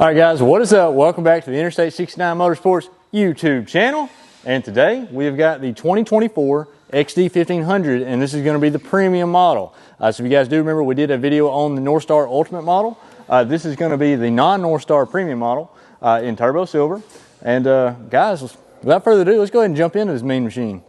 All right, guys, what is up? Welcome back to the Interstate 69 Motorsports YouTube channel. And today we've got the 2024 XD 1500, and this is going to be the premium model. So if you guys do remember, we did a video on the Northstar Ultimate model. This is going to be the non-Northstar premium model in turbo silver. And guys, without further ado, let's go ahead and jump into this mean machine.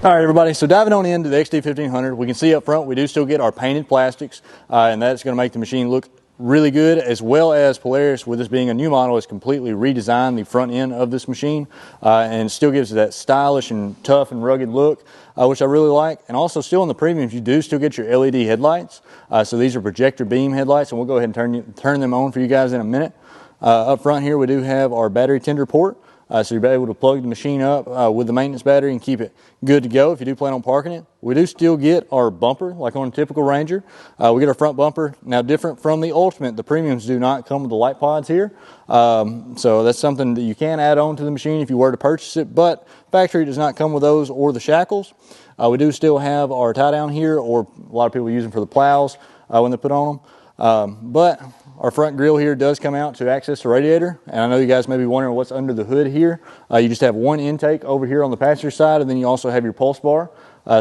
All right, everybody, so diving on into the XD 1500, we can see up front we do still get our painted plastics, and that's going to make the machine look really good, as well as Polaris, with this being a new model, has completely redesigned the front end of this machine, and still gives it that stylish and tough and rugged look, which I really like. And also still in the premiums, you do still get your LED headlights. So these are projector beam headlights, and we'll go ahead and turn them on for you guys in a minute. Up front here, we do have our battery tender port. So you'll be able to plug the machine up with the maintenance battery and keep it good to go if you do plan on parking it. We do still get our bumper, like on a typical Ranger. We get our front bumper. Now, different from the Ultimate, the premiums do not come with the light pods here. So that's something that you can add on to the machine if you were to purchase it, but factory does not come with those or the shackles. We do still have our tie down here, or a lot of people use them for the plows when they put on them. But our front grille here does come out to access the radiator, and I know you guys may be wondering what's under the hood here. You just have one intake over here on the passenger side, and then you also have your pulse bar.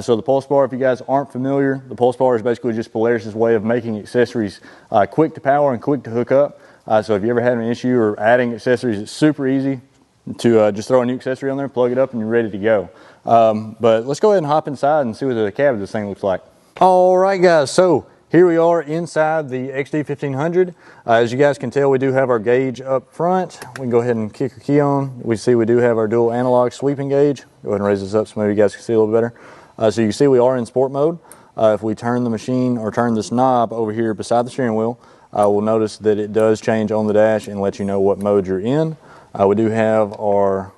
So the pulse bar, if you guys aren't familiar, the pulse bar is basically just Polaris' way of making accessories quick to power and quick to hook up. So if you ever had an issue or adding accessories, it's super easy to just throw a new accessory on there, plug it up, and you're ready to go. But let's go ahead and hop inside and see what the cab of this thing looks like. All right, guys, so here we are inside the XD 1500. As you guys can tell, we do have our gauge up front. We can go ahead and kick a key on. We see we do have our dual analog sweeping gauge. Go ahead and raise this up so maybe you guys can see a little better. So you can see we are in sport mode. If we turn the machine or turn this knob over here beside the steering wheel, we'll notice that it does change on the dash and let you know what mode you're in. We do have our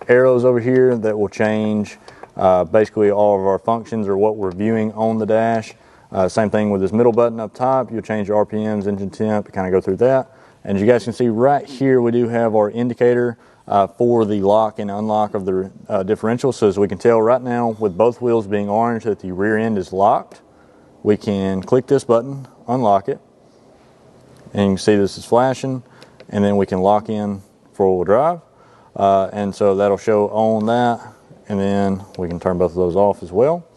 arrows over here that will change basically all of our functions or what we're viewing on the dash. Same thing with this middle button up top. You'll change your RPMs, engine temp, kind of go through that. And as you guys can see right here, we do have our indicator for the lock and unlock of the differential. So as we can tell right now, with both wheels being orange, that the rear end is locked. We can click this button, unlock it, and you can see this is flashing, and then we can lock in four-wheel drive. And so that'll show on that, and then we can turn both of those off as well.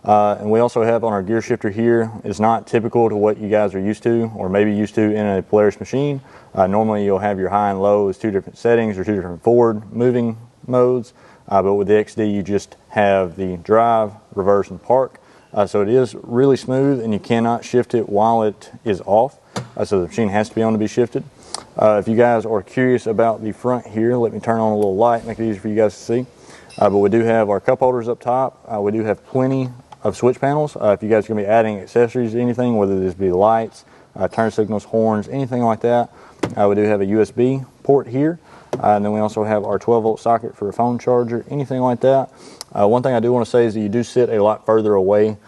And we also have on our gear shifter here, it's not typical to what you guys are used to or maybe used to in a Polaris machine. Normally you'll have your high and low as two different settings or two different forward moving modes, but with the XD you just have the drive, reverse, and park. So it is really smooth, and you cannot shift it while it is off, so the machine has to be on to be shifted. If you guys are curious about the front here, let me turn on a little light, make it easier for you guys to see. But we do have our cup holders up top. We do have plenty of switch panels. If you guys are going to be adding accessories to anything, whether this be lights, turn signals, horns, anything like that, we do have a USB port here. And then we also have our 12-volt socket for a phone charger, anything like that. One thing I do want to say is that you do sit a lot further away.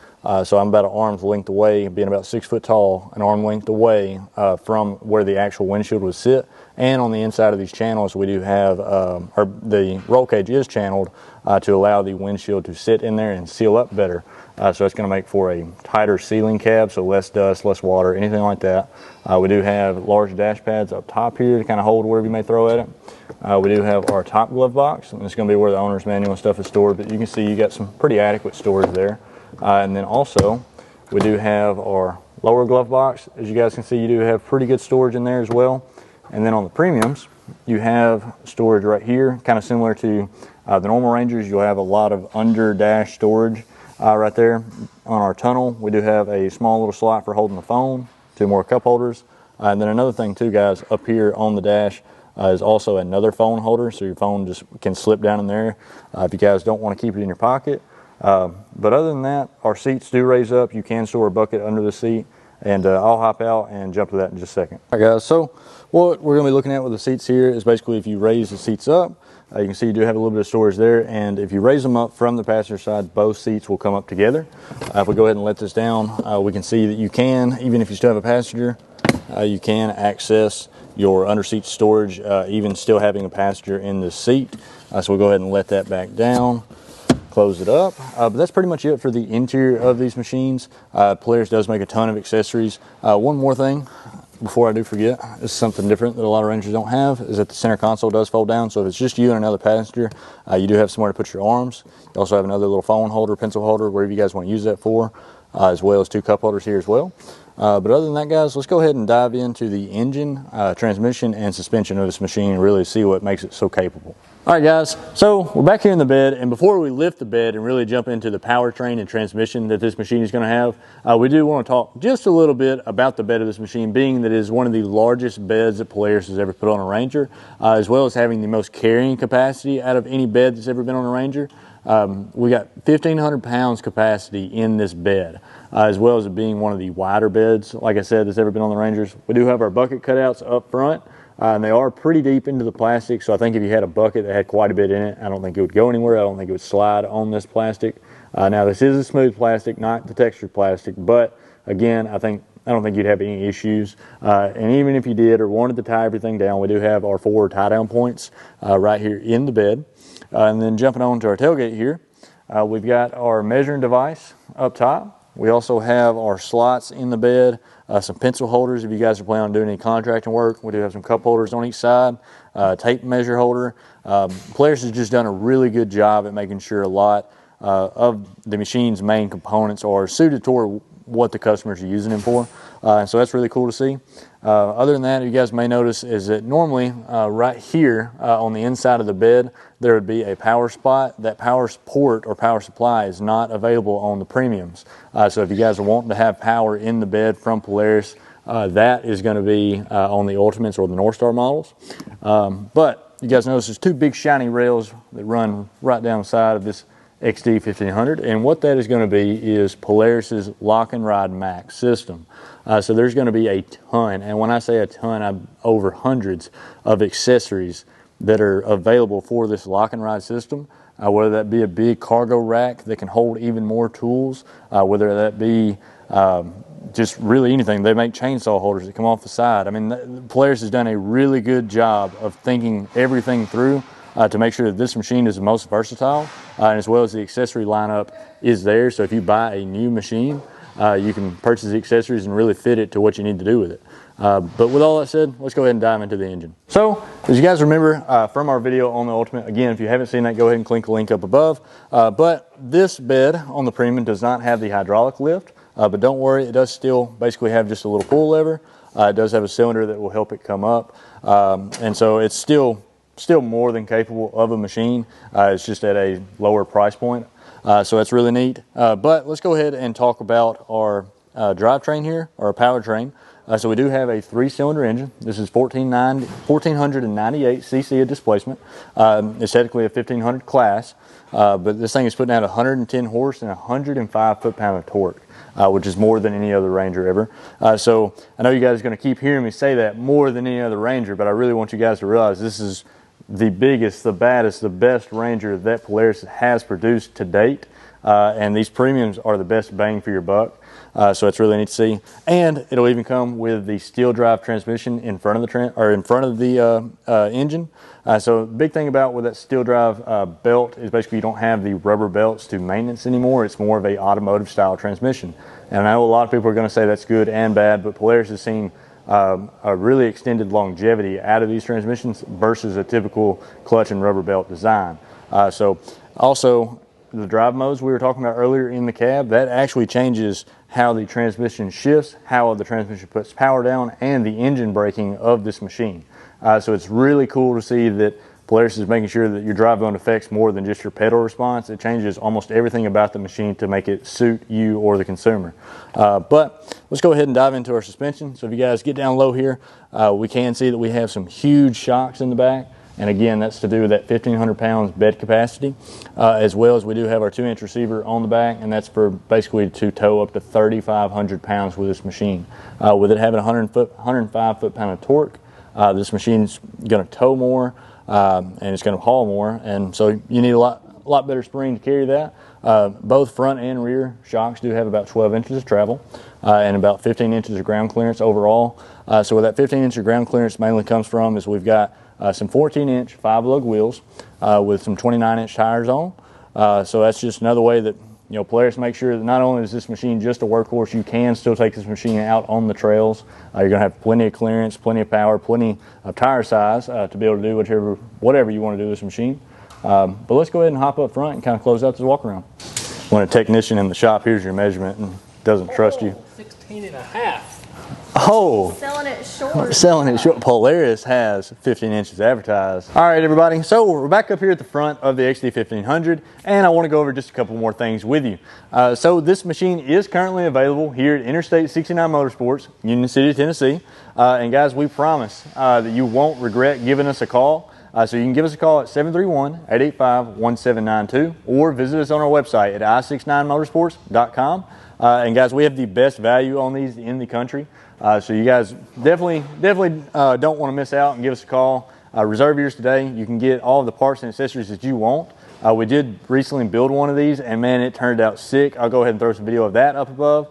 So I'm about an arm's length away, being about 6 foot tall, an arm length away from where the actual windshield would sit. And on the inside of these channels, we do have, the roll cage is channeled to allow the windshield to sit in there and seal up better. So it's going to make for a tighter sealing cab, so less dust, less water, anything like that. We do have large dash pads up top here to kind of hold whatever you may throw at it. We do have our top glove box, and it's going to be where the owner's manual and stuff is stored, but you can see you got some pretty adequate storage there. And then also, we do have our lower glove box. As you guys can see, you do have pretty good storage in there as well. And then on the premiums, you have storage right here, kind of similar to the normal Rangers. You'll have a lot of under dash storage right there. On our tunnel, we do have a small little slot for holding the phone, two more cup holders. And then another thing too, guys, up here on the dash is also another phone holder, so your phone just can slip down in there if you guys don't want to keep it in your pocket. But other than that, our seats do raise up. You can store a bucket under the seat, and I'll hop out and jump to that in just a second. All right, guys, so what we're going to be looking at with the seats here is basically if you raise the seats up, you can see you do have a little bit of storage there, and if you raise them up from the passenger side, both seats will come up together. If we go ahead and let this down, we can see that you can, even if you still have a passenger, you can access your under-seat storage, even still having a passenger in the seat. So we'll go ahead and let that back down. close it up. But that's pretty much it for the interior of these machines. Polaris does make a ton of accessories. One more thing before I do forget, this is something different that a lot of Rangers don't have, is that the center console does fold down. So if it's just you and another passenger, you do have somewhere to put your arms. You also have another little phone holder, pencil holder, wherever you guys want to use that for, as well as 2 cup holders here as well. But other than that, guys, let's go ahead and dive into the engine, transmission, and suspension of this machine and really see what makes it so capable. All right, guys, so we're back here in the bed, and before we lift the bed and really jump into the powertrain and transmission that this machine is going to have, we do want to talk just a little bit about the bed of this machine, being that it is one of the largest beds that Polaris has ever put on a Ranger, as well as having the most carrying capacity out of any bed that's ever been on a Ranger. We got 1,500 pounds capacity in this bed, as well as it being one of the wider beds, like I said, that's ever been on the Rangers. We do have our bucket cutouts up front, and they are pretty deep into the plastic, so I think if you had a bucket that had quite a bit in it, I don't think it would go anywhere. I don't think it would slide on this plastic. Now, this is a smooth plastic, not the textured plastic, but again, I don't think you'd have any issues. And even if you did or wanted to tie everything down, we do have our 4 tie down points right here in the bed. And then jumping on to our tailgate here, we've got our measuring device up top. We also have our slots in the bed, some pencil holders if you guys are planning on doing any contracting work. We do have some cup holders on each side, tape measure holder. Polaris has just done a really good job at making sure a lot of the machine's main components are suited toward what the customers are using them for. So that's really cool to see. Other than that, you guys may notice is that normally right here on the inside of the bed, there would be a power spot. That power port or power supply is not available on the premiums. So if you guys are wanting to have power in the bed from Polaris, that is going to be on the Ultimates or the Northstar models. But you guys notice there's 2 big shiny rails that run right down the side of this XD 1500, and what that is going to be is Polaris's Lock and Ride Max system. So there's going to be a ton, and when I say a ton, I'm over hundreds of accessories that are available for this Lock and Ride system, whether that be a big cargo rack that can hold even more tools, whether that be just really anything. They make chainsaw holders that come off the side. I mean, Polaris has done a really good job of thinking everything through to make sure that this machine is the most versatile, and as well as the accessory lineup is there. So if you buy a new machine, you can purchase the accessories and really fit it to what you need to do with it. But with all that said, let's go ahead and dive into the engine. So as you guys remember from our video on the Ultimate, again, if you haven't seen that, go ahead and click the link up above. But this bed on the Premium does not have the hydraulic lift, but don't worry, it does still basically have just a little pull lever. It does have a cylinder that will help it come up, and so it's still more than capable of a machine. It's just at a lower price point, so that's really neat. But let's go ahead and talk about our drivetrain here, or powertrain. So we do have a 3-cylinder engine. This is 1,498 cc of displacement. It's technically a 1,500 class, but this thing is putting out 110 horse and 105 foot-pound of torque, which is more than any other Ranger ever. So I know you guys are going to keep hearing me say that, more than any other Ranger, but I really want you guys to realize this is the biggest, the baddest, the best Ranger that Polaris has produced to date. And these premiums are the best bang for your buck. So it's really neat to see. And it'll even come with the STEELDRIVE transmission in front of the engine. So the big thing about with that STEELDRIVE belt is basically you don't have the rubber belts to maintenance anymore. It's more of a automotive style transmission. And I know a lot of people are going to say that's good and bad, but Polaris has seen a really extended longevity out of these transmissions versus a typical clutch and rubber belt design. So also the drive modes we were talking about earlier in the cab, that actually changes how the transmission shifts, how the transmission puts power down, and the engine braking of this machine. So it's really cool to see that Polaris is making sure that your drive zone affects more than just your pedal response. It changes almost everything about the machine to make it suit you or the consumer. But let's go ahead and dive into our suspension. So if you guys get down low here, we can see that we have some huge shocks in the back. And again, that's to do with that 1,500 pounds bed capacity, as well as we do have our 2-inch receiver on the back, and that's for basically to tow up to 3,500 pounds with this machine. With it having 105 foot-pound of torque, this machine's going to tow more, and it's going to haul more, and so you need a lot better spring to carry that. Both front and rear shocks do have about 12 inches of travel and about 15 inches of ground clearance overall. So where that 15 inch of ground clearance mainly comes from is we've got some 14-inch 5-lug wheels with some 29-inch tires on. So that's just another way that, you know, Polaris makes sure that not only is this machine just a workhorse, you can still take this machine out on the trails. You're going to have plenty of clearance, plenty of power, plenty of tire size to be able to do whatever you want to do with this machine. But let's go ahead and hop up front and kind of close out this walk around. When a technician in the shop hears your measurement and doesn't trust you. 16.5. Oh, selling it short. Selling it short. Polaris has 15 inches advertised. All right, everybody. So we're back up here at the front of the XD 1500, and I want to go over just a couple more things with you. So this machine is currently available here at Interstate 69 Motorsports, Union City, Tennessee. And guys, we promise that you won't regret giving us a call. So you can give us a call at 731-885-1792 or visit us on our website at i69motorsports.com. And guys, we have the best value on these in the country. So you guys definitely don't want to miss out and give us a call. Reserve yours today. You can get all of the parts and accessories that you want. We did recently build one of these, and man, it turned out sick. I'll go ahead and throw some video of that up above.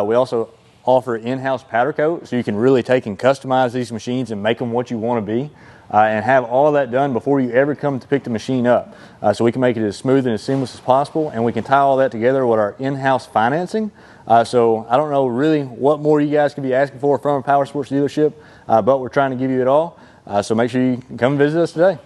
We also offer in-house powder coat, so you can really take and customize these machines and make them what you want to be. And have all of that done before you ever come to pick the machine up. So we can make it as smooth and as seamless as possible, and we can tie all that together with our in-house financing. So I don't know really what more you guys can be asking for from a power sports dealership, but we're trying to give you it all. So make sure you come visit us today.